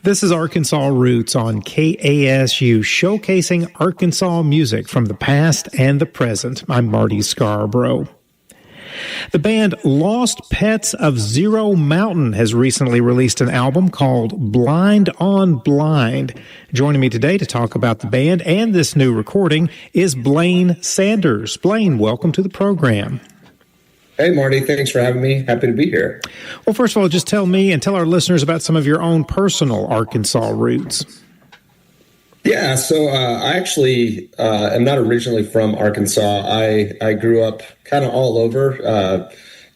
This is Arkansas Roots on KASU, showcasing Arkansas music from the past and the present. I'm Marty Scarbrough. The band Lost Pets of Zero Mountain has recently released an album called Blind on Blind. Joining me today to talk about the band and this new recording is Blaine Sanders. Blaine, welcome to the program. Hey, Marty. Thanks for having me. Happy to be here. Well, first of all, just tell me and tell our listeners about some of your own personal Arkansas roots. Yeah, so I actually am not originally from Arkansas. I grew up kind of all over,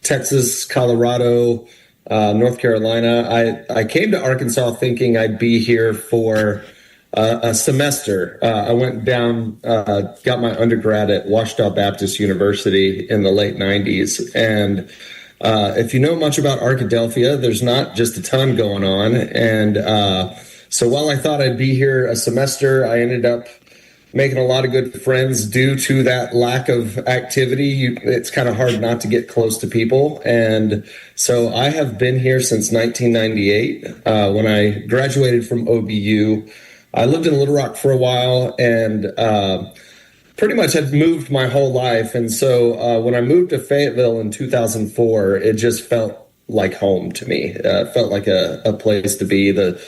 Texas, Colorado, North Carolina. I came to Arkansas thinking I'd be here for a semester. I went down, got my undergrad at Ouachita Baptist University in the late 90s. And if you know much about Arkadelphia, there's not just a ton going on. And so while I thought I'd be here a semester, I ended up making a lot of good friends due to that lack of activity. It's kind of hard not to get close to people. And so I have been here since 1998. When I graduated from OBU, I lived in Little Rock for a while and pretty much had moved my whole life. And so when I moved to Fayetteville in 2004, it just felt like home to me. It felt like a place to be. The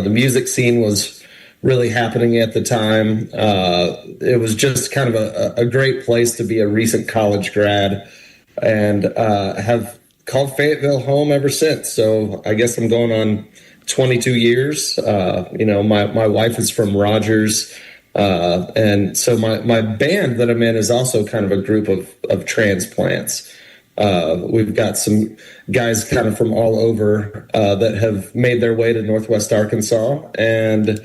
music scene was really happening at the time. It was just kind of a great place to be a recent college grad, and have called Fayetteville home ever since. So I guess I'm going on 22 years. My wife is from Rogers. And so my band that I'm in is also kind of a group of transplants. We've got some guys kind of from all over that have made their way to Northwest Arkansas, and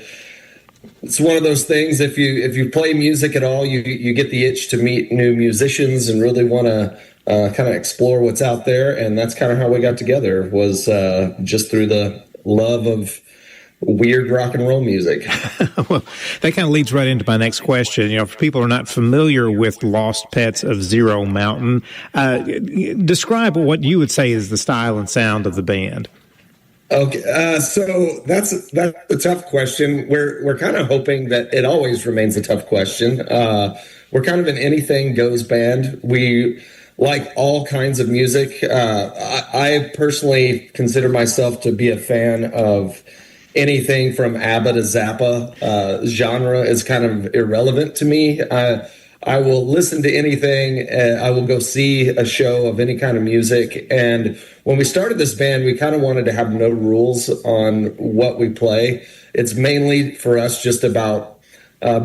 it's one of those things. If you play music at all, you get the itch to meet new musicians and really want to kind of explore what's out there. And that's kind of how we got together, was just through the love of weird rock and roll music. Well, that kind of leads right into my next question. For people who are not familiar with Lost Pets of Zero Mountain, describe what you would say is the style and sound of the band. Okay, so that's a tough question. We're kind of hoping that it always remains a tough question. We're kind of an anything goes band. We like all kinds of music. I personally consider myself to be a fan of anything from ABBA to Zappa. Genre is kind of irrelevant to me. I will listen to anything. I will go see a show of any kind of music. And when we started this band, we kind of wanted to have no rules on what we play. It's mainly for us just about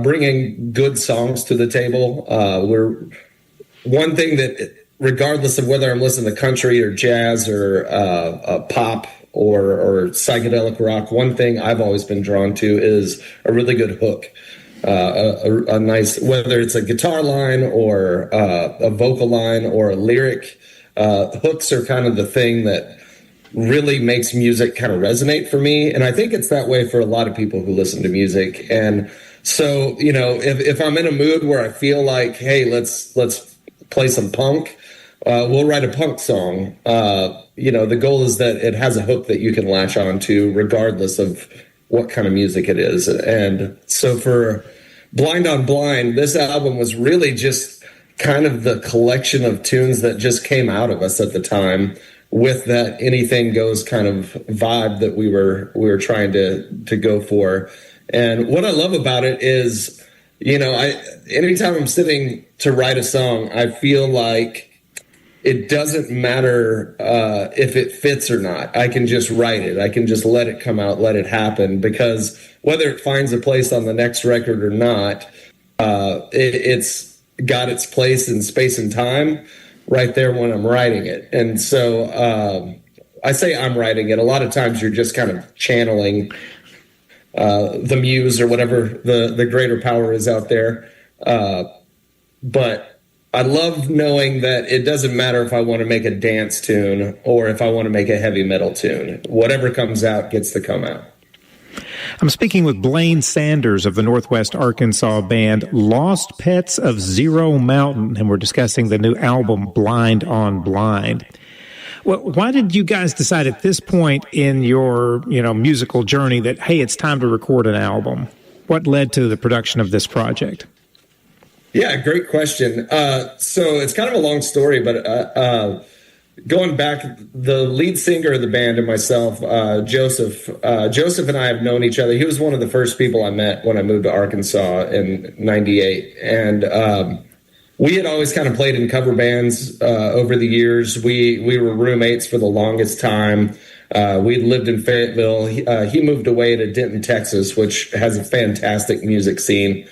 bringing good songs to the table. We're one thing that, regardless of whether I'm listening to country or jazz or pop or psychedelic rock, one thing I've always been drawn to is a really good hook. A nice, whether it's a guitar line or a vocal line or a lyric, hooks are kind of the thing that really makes music kind of resonate for me. And I think it's that way for a lot of people who listen to music. And so, if I'm in a mood where I feel like, hey, let's play some punk, we'll write a punk song. The goal is that it has a hook that you can latch on to regardless of what kind of music it is. And so for Blind on Blind, this album was really just kind of the collection of tunes that just came out of us at the time, with that anything goes kind of vibe that we were trying to go for. And what I love about it is, anytime I'm sitting to write a song, I feel like it doesn't matter if it fits or not. I can just write it. I can just let it come out, let it happen, because whether it finds a place on the next record or not, it's got its place in space and time right there when I'm writing it. And so I say I'm writing it. A lot of times you're just kind of channeling the muse or whatever the greater power is out there. But I love knowing that it doesn't matter if I want to make a dance tune or if I want to make a heavy metal tune. Whatever comes out gets to come out. I'm speaking with Blaine Sanders of the Northwest Arkansas band Lost Pets of Zero Mountain, and we're discussing the new album Blind on Blind. Well, why did you guys decide at this point in your, musical journey that, hey, it's time to record an album? What led to the production of this project? Yeah, great question. So it's kind of a long story, but going back, the lead singer of the band and myself, Joseph and I have known each other. He was one of the first people I met when I moved to Arkansas in '98. And we had always kind of played in cover bands over the years. We were roommates for the longest time. We'd lived in Fayetteville. He moved away to Denton, Texas, which has a fantastic music scene.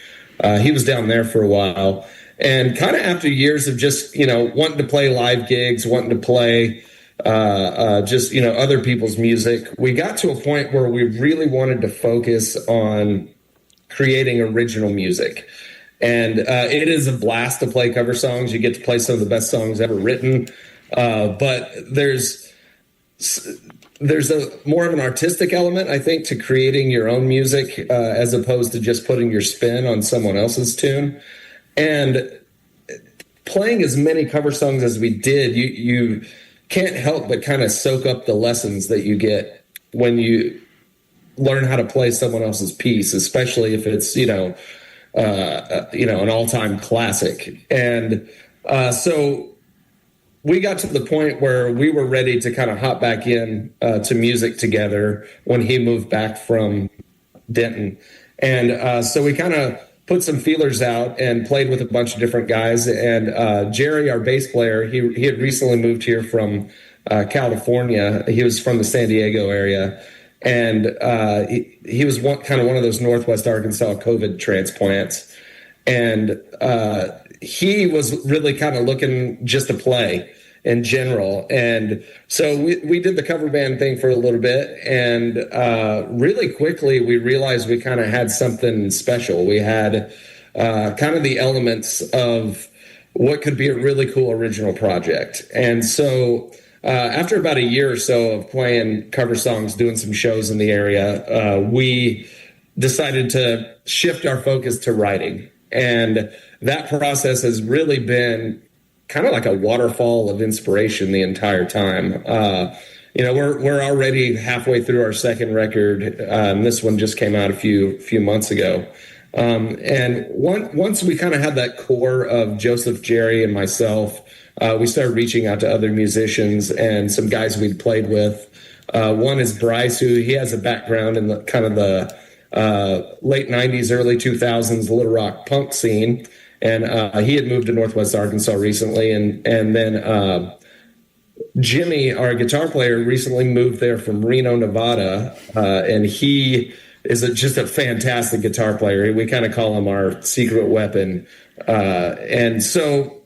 He was down there for a while. And kind of after years of just, wanting to play live gigs, wanting to play just, other people's music, we got to a point where we really wanted to focus on creating original music. And it is a blast to play cover songs. You get to play some of the best songs ever written. But there's a more of an artistic element, I think, to creating your own music as opposed to just putting your spin on someone else's tune. And playing as many cover songs as we did, you can't help but kind of soak up the lessons that you get when you learn how to play someone else's piece, especially if it's, an all-time classic. And so we got to the point where we were ready to kind of hop back in to music together when he moved back from Denton. And so we kind of put some feelers out and played with a bunch of different guys. And Jerry, our bass player, he had recently moved here from California. He was from the San Diego area. And he was one of those Northwest Arkansas COVID transplants. And he was really kind of looking just to play in general. And so we did the cover band thing for a little bit. And really quickly, we realized we kind of had something special. We had kind of the elements of what could be a really cool original project. And so after about a year or so of playing cover songs, doing some shows in the area, we decided to shift our focus to writing. And that process has really been kind of like a waterfall of inspiration the entire time. We're already halfway through our second record. This one just came out a few months ago. And once we kind of had that core of Joseph, Jerry, and myself, we started reaching out to other musicians and some guys we'd played with. One is Bryce, who he has a background in the kind of the late 90s, early 2000s Little Rock punk scene. And he had moved to Northwest Arkansas recently. And then Jimmy, our guitar player, recently moved there from Reno, Nevada. And he is just a fantastic guitar player. We kind of call him our secret weapon. And so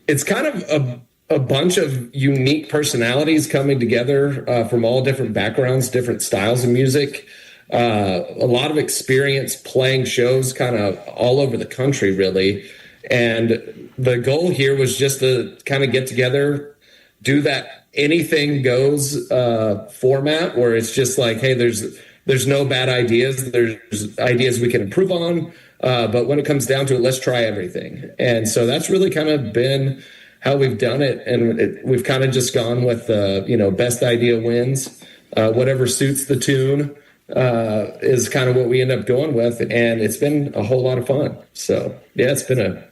it's kind of a bunch of unique personalities coming together from all different backgrounds, different styles of music. A lot of experience playing shows kind of all over the country, really. And the goal here was just to kind of get together, do that anything goes format where it's just like, hey, there's no bad ideas. There's ideas we can improve on. But when it comes down to it, let's try everything. And so that's really kind of been how we've done it. And we've kind of just gone with, best idea wins. Whatever suits the tune is kind of what we end up going with. And it's been a whole lot of fun. So, yeah, it's been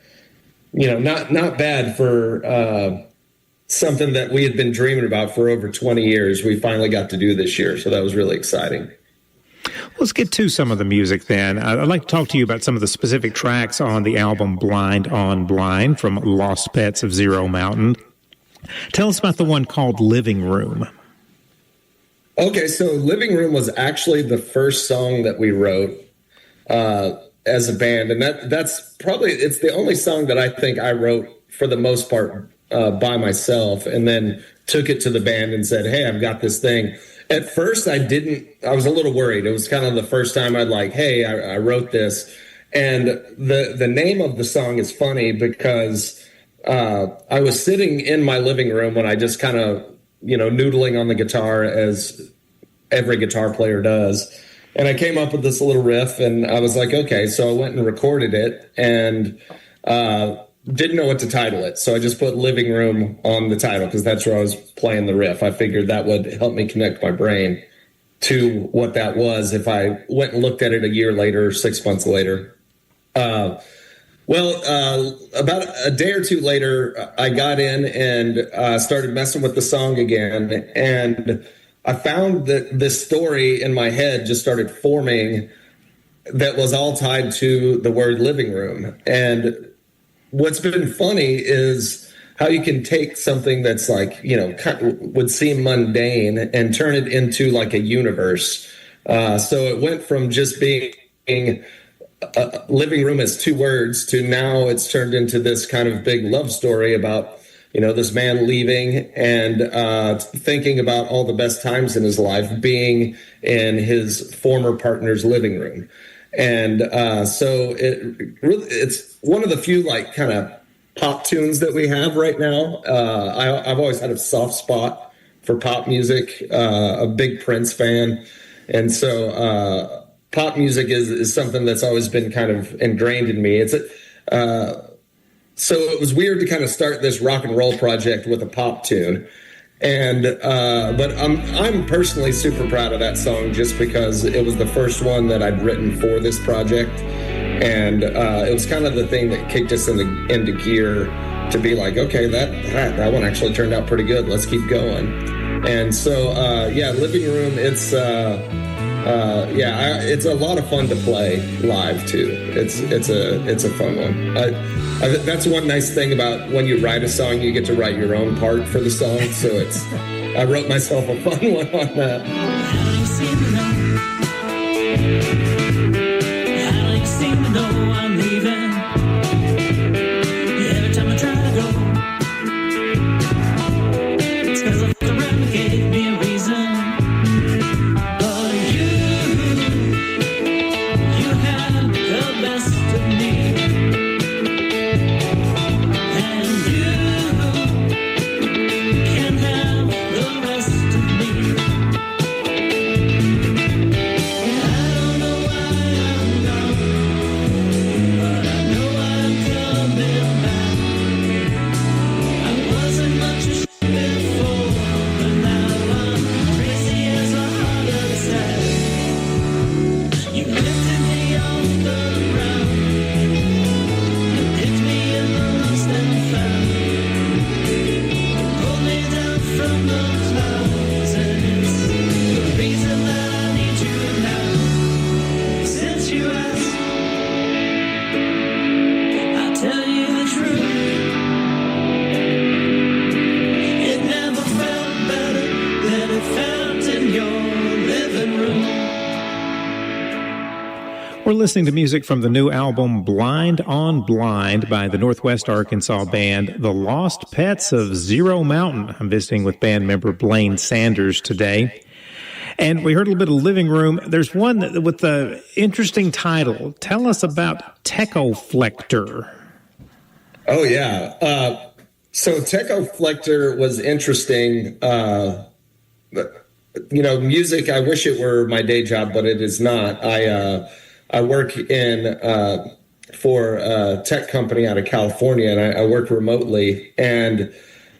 not bad for something that we had been dreaming about for over 20 years. We finally got to do this year. So that was really exciting. Let's get to some of the music then. I'd like to talk to you about some of the specific tracks on the album Blind on Blind from Lost Pets of Zero Mountain. Tell us about the one called Living Room. Okay, so Living Room was actually the first song that we wrote as a band. And that's probably, it's the only song that I think I wrote for the most part by myself, and then took it to the band and said, hey, I've got this thing. At first, I was a little worried. It was kind of the first time I'd like, hey, I wrote this. And the name of the song is funny because I was sitting in my living room when I just kind of, noodling on the guitar as every guitar player does. And I came up with this little riff and I was like, okay, so I went and recorded it. And didn't know what to title it. So I just put living room on the title because that's where I was playing the riff. I figured that would help me connect my brain to what that was if I went and looked at it a year later, 6 months later. About a day or two later, I got in and started messing with the song again. And I found that this story in my head just started forming that was all tied to the word living room. And what's been funny is how you can take something that's like, would seem mundane and turn it into like a universe. So it went from just being living room as two words to now it's turned into this kind of big love story about, this man leaving and thinking about all the best times in his life being in his former partner's living room. And so it's one of the few like kind of pop tunes that we have right now. I've always had a soft spot for pop music, a big Prince fan. And so pop music is something that's always been kind of ingrained in me. So it was weird to kind of start this rock and roll project with a pop tune. And but I'm personally super proud of that song just because it was the first one that I'd written for this project. And it was kind of the thing that kicked us into gear to be like, okay, that one actually turned out pretty good. Let's keep going. And so, living room. It's a lot of fun to play live too. It's a fun one. That's one nice thing about when you write a song, you get to write your own part for the song. So I wrote myself a fun one on that. I'm leaving. Every time I try to go, it's 'cause the friend gave me a reason. But you had the best of me, and you can have the rest of me. I don't know why I'm gone. We're listening to music from the new album Blind on Blind by the Northwest Arkansas band The Lost Pets of Zero Mountain. I'm visiting with band member Blaine Sanders today. And we heard a little bit of Living Room. There's one with the interesting title. Tell us about Techoflector. Oh, yeah. So Techoflector was interesting. Music, I wish it were my day job, but it is not. I work for a tech company out of California, and I work remotely. And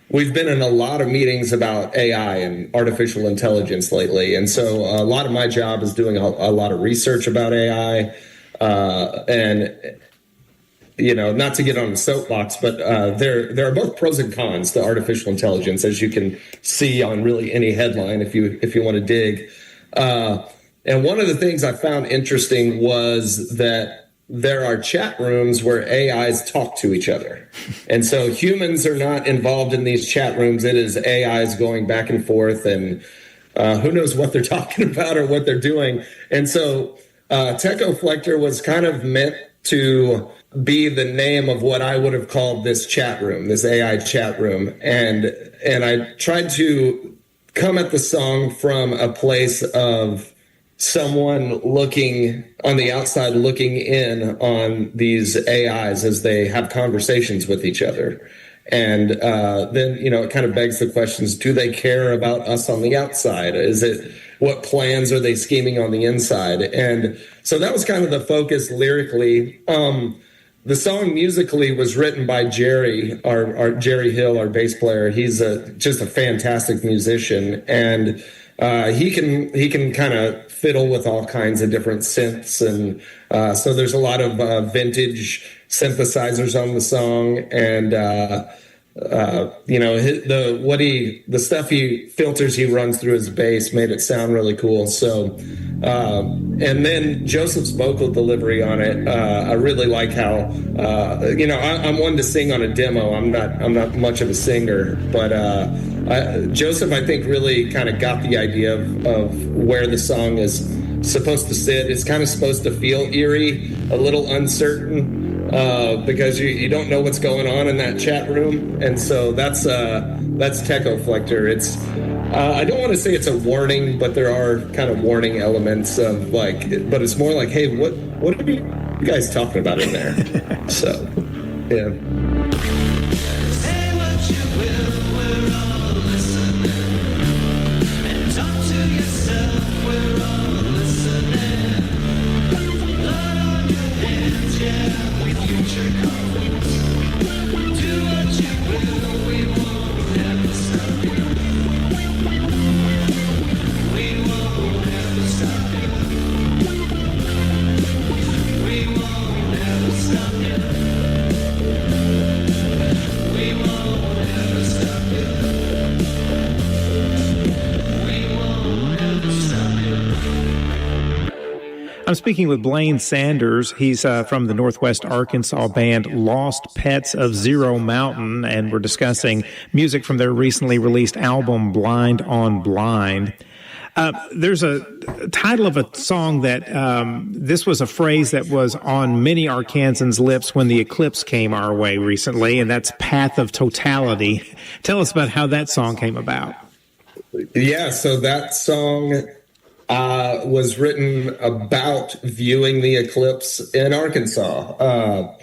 we've been in a lot of meetings about AI and artificial intelligence lately. And so a lot of my job is doing a lot of research about AI. Not to get on the soapbox, but there are both pros and cons to artificial intelligence, as you can see on really any headline if you want to dig. And one of the things I found interesting was that there are chat rooms where AIs talk to each other. And so humans are not involved in these chat rooms. It is AIs going back and forth, and who knows what they're talking about or what they're doing. And so Techoflector was kind of meant to be the name of what I would have called this chat room, this AI chat room. And I tried to come at the song from a place of someone looking on the outside, looking in on these AIs as they have conversations with each other. And then, it kind of begs the questions, do they care about us on the outside? What plans are they scheming on the inside? And so that was kind of the focus lyrically. the song musically was written by Jerry, our Jerry Hill, our bass player. He's just a fantastic musician, and he can kind of fiddle with all kinds of different synths, and so there's a lot of vintage synthesizers on the song, and the stuff filters he runs through his bass made it sound really cool. So, and then Joseph's vocal delivery on it, I really like how, I'm one to sing on a demo. I'm not much of a singer, but Joseph, I think, really kind of got the idea of where the song is supposed to sit. It's kind of supposed to feel eerie, a little uncertain, because you don't know what's going on in that chat room, and so that's Techoflector. It's I don't want to say it's a warning, but there are kind of warning elements of but it's more like, hey, what are you guys talking about in there? So, yeah. I'm speaking with Blaine Sanders. He's from the Northwest Arkansas band Lost Pets of Zero Mountain, and we're discussing music from their recently released album, Blind on Blind. There's a title of a song that this was a phrase that was on many Arkansans' lips when the eclipse came our way recently, and that's Path of Totality. Tell us about how that song came about. Yeah, so that song was written about viewing the eclipse in Arkansas.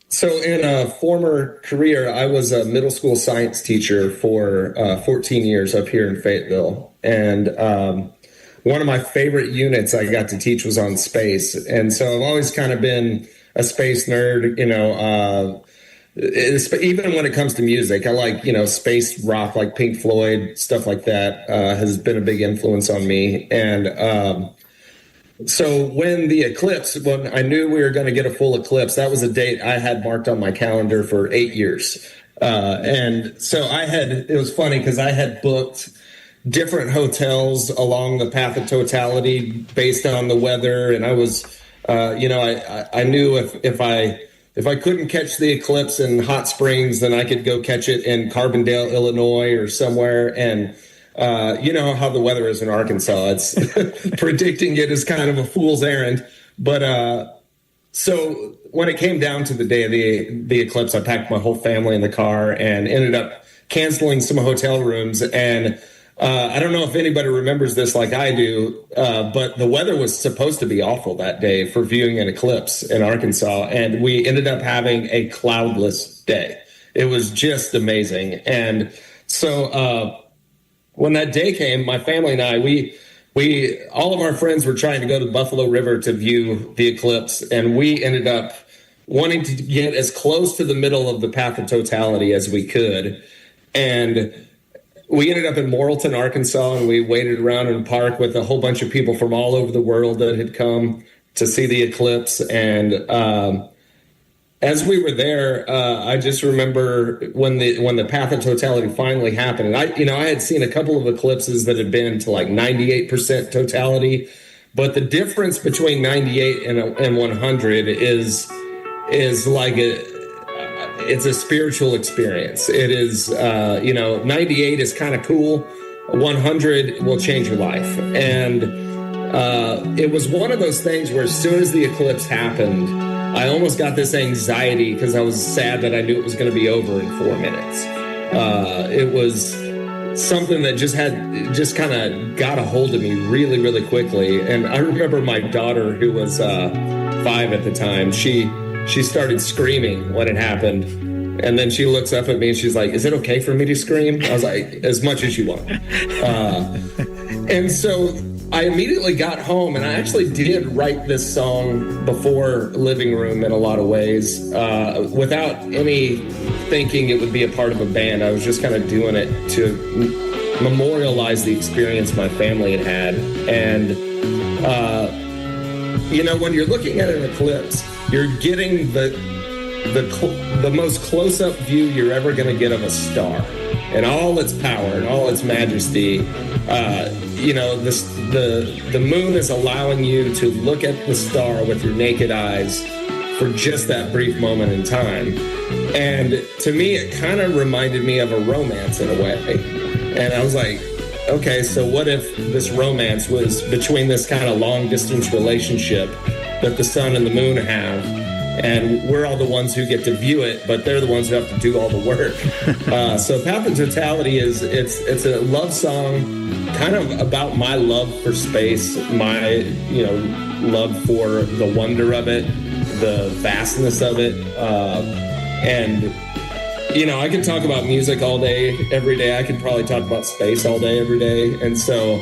So in a former career, I was a middle school science teacher for 14 years up here in Fayetteville. And one of my favorite units I got to teach was on space. And so I've always kind of been a space nerd, even when it comes to music. I like, space rock, like Pink Floyd, stuff like that, has been a big influence on me. And so when I knew we were going to get a full eclipse, that was a date I had marked on my calendar for 8 years. And so it was funny because I had booked different hotels along the Path of Totality based on the weather. And I was, I knew if I couldn't catch the eclipse in Hot Springs, then I could go catch it in Carbondale, Illinois or somewhere. And you know how the weather is in Arkansas. It's predicting it is kind of a fool's errand. But so when it came down to the day of the eclipse, I packed my whole family in the car and ended up canceling some hotel rooms. And I don't know if anybody remembers this like I do, but the weather was supposed to be awful that day for viewing an eclipse in Arkansas. And we ended up having a cloudless day. It was just amazing. And so when that day came, my family and I, all of our friends were trying to go to the Buffalo River to view the eclipse. And we ended up wanting to get as close to the middle of the Path of Totality as we could. And we ended up in Morrilton, Arkansas, and we waited around in a park with a whole bunch of people from all over the world that had come to see the eclipse. And as we were there, I just remember when the Path of Totality finally happened. And I had seen a couple of eclipses that had been to like 98% totality, but the difference between 98 and 100 is like it's a spiritual experience. It is, 98 is kind of cool. 100 will change your life. And it was one of those things where as soon as the eclipse happened, I almost got this anxiety because I was sad that I knew it was going to be over in 4 minutes. It was something that just kind of got a hold of me really, really quickly. And I remember my daughter, who was 5 at the time, she started screaming when it happened. And then she looks up at me and she's like, "Is it okay for me to scream?" I was like, "As much as you want." And so I immediately got home, and I actually did write this song before Living Room in a lot of ways, without any thinking it would be a part of a band. I was just kind of doing it to memorialize the experience my family had had. And, you know, when you're looking at an eclipse, you're getting the most close-up view you're ever going to get of a star and all its power and all its majesty. You know, the moon is allowing you to look at the star with your naked eyes for just that brief moment in time. And to me, it kind of reminded me of a romance in a way. And I was like, okay, so what if this romance was between this kind of long distance relationship that the sun and the moon have, and we're all the ones who get to view it, but they're the ones who have to do all the work. So Path of Totality it's a love song kind of about my love for space, my, you know, love for the wonder of it, the vastness of it. And, you know, I could talk about music all day, every day. I could probably talk about space all day, every day. And so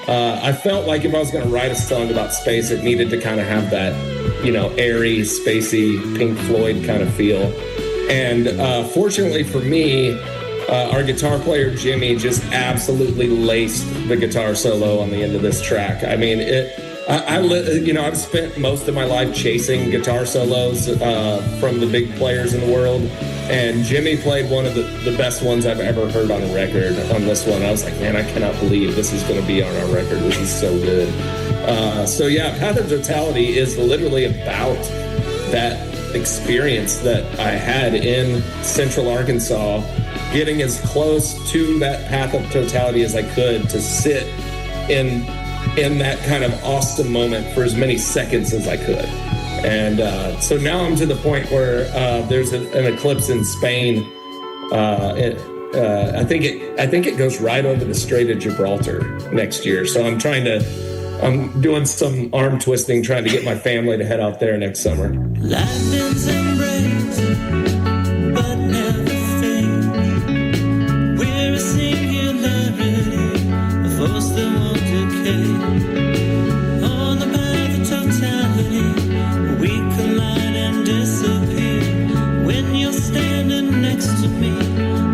I felt like if I was going to write a song about space, it needed to kind of have that, you know, airy, spacey, Pink Floyd kind of feel. And fortunately for me, our guitar player, Jimmy, just absolutely laced the guitar solo on the end of this track. I mean, you know, I've spent most of my life chasing guitar solos from the big players in the world. And Jimmy played one of the best ones I've ever heard on a record on this one. I was like, man, I cannot believe this is going to be on our record. This is so good. So yeah, Path of Totality is literally about that experience that I had in Central Arkansas, getting as close to that Path of Totality as I could to sit in that kind of awesome moment for as many seconds as I could. And so now I'm to the point where there's an eclipse in Spain. I think it goes right over the Strait of Gibraltar next year. So I'm doing some arm twisting, trying to get my family to head out there next summer. Lightning's embrace, but never fade. We're a singularity, a force that won't decay. On the path of totality, we collide and disappear. When you're standing next to me,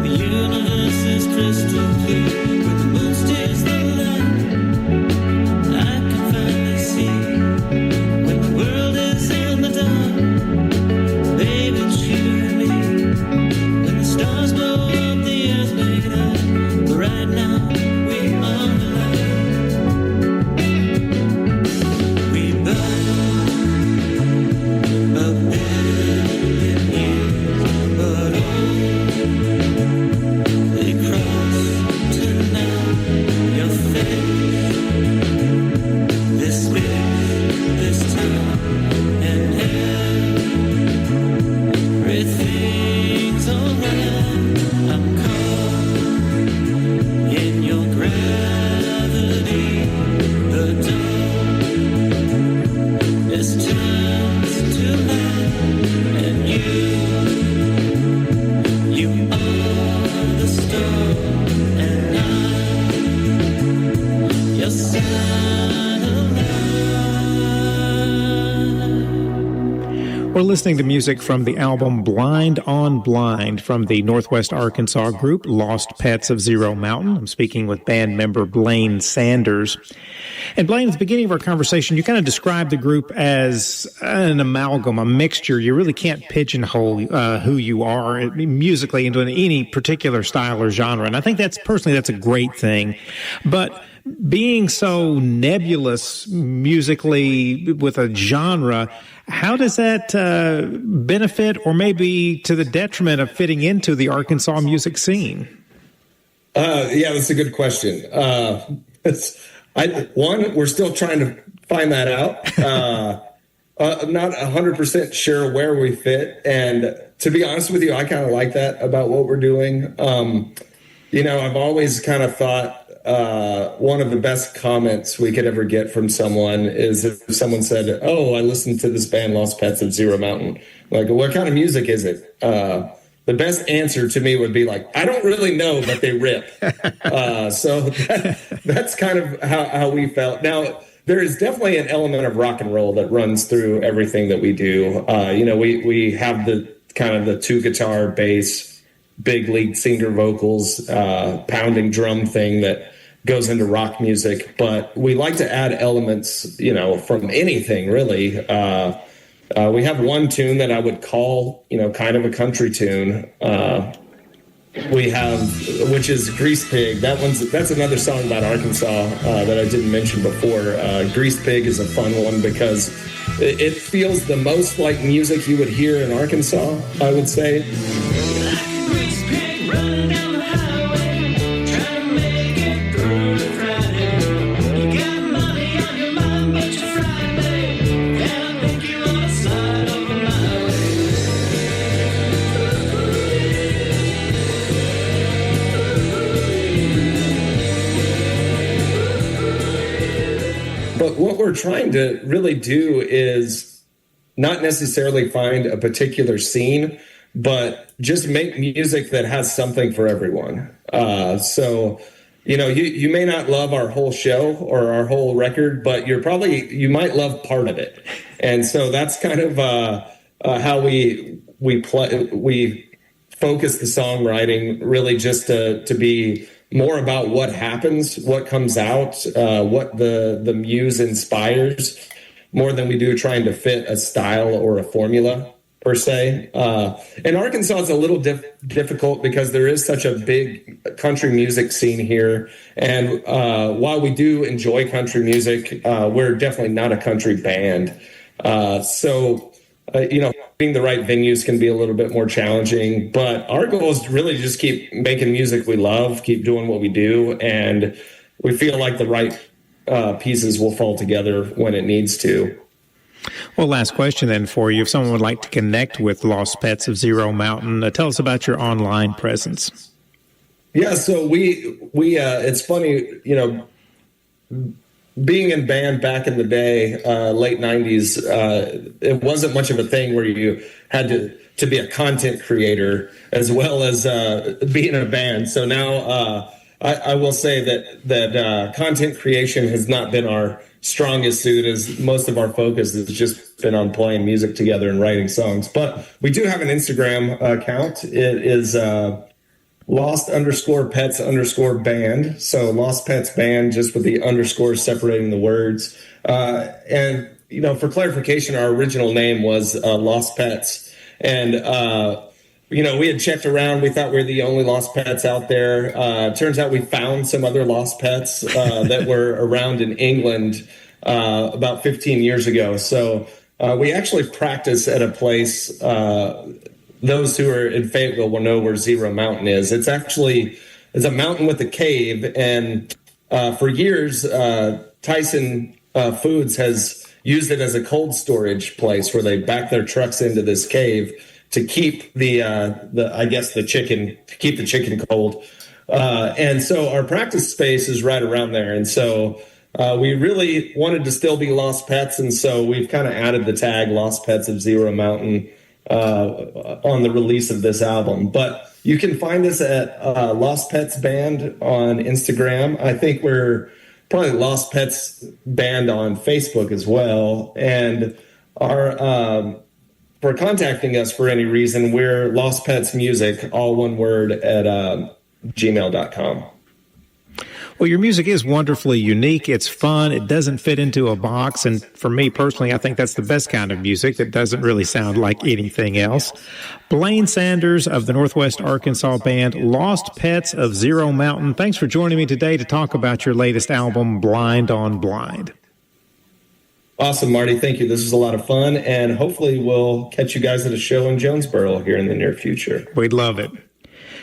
the universe is crystal clear. When the moon steals the light, I can finally see. When the world is in the dark, baby, it's you and me. When the stars blow up, the earth made up. But right now, we are alive. We burn a billion years, but they cross tonight. Your face, this space, this time, and everything's alright. I'm caught in your gravity. The dawn is turns to light, and you are the star, and I'm your satellite. We're listening to music from the album Blind on Blind from the Northwest Arkansas group Lost Pets of Zero Mountain. I'm speaking with band member Blaine Sanders. And Blaine, at the beginning of our conversation, you kind of described the group as an amalgam, a mixture. You really can't pigeonhole who you are musically into any particular style or genre. And I think that's a great thing. But being so nebulous musically with a genre, how does that benefit or maybe to the detriment of fitting into the Arkansas music scene? Yeah, that's a good question. We're still trying to find that out. I'm not 100% sure where we fit. And to be honest with you, I kind of like that about what we're doing. You know, I've always kind of thought one of the best comments we could ever get from someone is if someone said, "Oh, I listened to this band Lost Pets of Zero Mountain." Like, what kind of music is it? the best answer to me would be like, I don't really know, but they rip. So that's kind of how we felt. Now, there is definitely an element of rock and roll that runs through everything that we do. We have the kind of the 2-guitar bass, big lead singer vocals, pounding drum thing that goes into rock music, but we like to add elements, from anything really. We have one tune that I would call, kind of a country tune. We have, which is Grease Pig. That's another song about Arkansas that I didn't mention before. Grease Pig is a fun one because it feels the most like music you would hear in Arkansas, I would say. Grease pig running down the highway, trying to make it through to Friday. You got money on your mind, but you're Friday, and I think you wanna slide over my way. But what we're trying to really do is not necessarily find a particular scene, but just make music that has something for everyone. So, you may not love our whole show or our whole record, but you might love part of it. And so that's kind of how we focus the songwriting, really just to be more about what happens, what comes out, what the muse inspires, more than we do trying to fit a style or a formula per se. And Arkansas is a little difficult because there is such a big country music scene here. And while we do enjoy country music, we're definitely not a country band. Finding the right venues can be a little bit more challenging, but our goal is to really just keep making music we love, keep doing what we do, and we feel like the right pieces will fall together when it needs to. Well, last question then for you. If someone would like to connect with Lost Pets of Zero Mountain, tell us about your online presence. Yeah, so we it's funny, being in band back in the day, late 90s, it wasn't much of a thing where you had to be a content creator as well as be in a band. So now I will say that content creation has not been our strongest suit, as most of our focus has just been on playing music together and writing songs. But we do have an Instagram account. It is Lost_Pets_band. So Lost Pets Band, just with the underscore separating the words. And, for clarification, our original name was Lost Pets. And, we had checked around. We thought we were the only Lost Pets out there. Turns out we found some other Lost Pets that were around in England about 15 years ago. So we actually practice at a place. Those who are in Fayetteville will know where Zero Mountain is. It's a mountain with a cave, and for years, Tyson Foods has used it as a cold storage place where they back their trucks into this cave to keep the chicken, to keep the chicken cold. And so our practice space is right around there. And so we really wanted to still be Lost Pets, and so we've kind of added the tag Lost Pets of Zero Mountain on the release of this album. But you can find us at Lost Pets Band on Instagram. I think we're probably Lost Pets Band on Facebook as well. And our for contacting us for any reason, we're Lost Pets Music, all one word, at gmail.com. Well, your music is wonderfully unique. It's fun. It doesn't fit into a box. And for me personally, I think that's the best kind of music that doesn't really sound like anything else. Blaine Sanders of the Northwest Arkansas band Lost Pets of Zero Mountain, thanks for joining me today to talk about your latest album, Blind on Blind. Awesome, Marty. Thank you. This was a lot of fun. And hopefully we'll catch you guys at a show in Jonesboro here in the near future. We'd love it.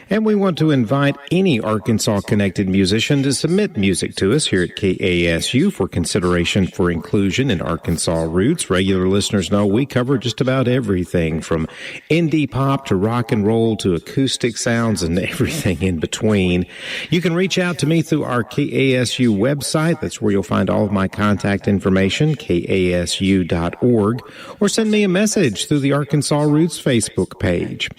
And we want to invite any Arkansas-connected musician to submit music to us here at KASU for consideration for inclusion in Arkansas Roots. Regular listeners know we cover just about everything from indie pop to rock and roll to acoustic sounds and everything in between. You can reach out to me through our KASU website. That's where you'll find all of my contact information, kasu.org, or send me a message through the Arkansas Roots Facebook page.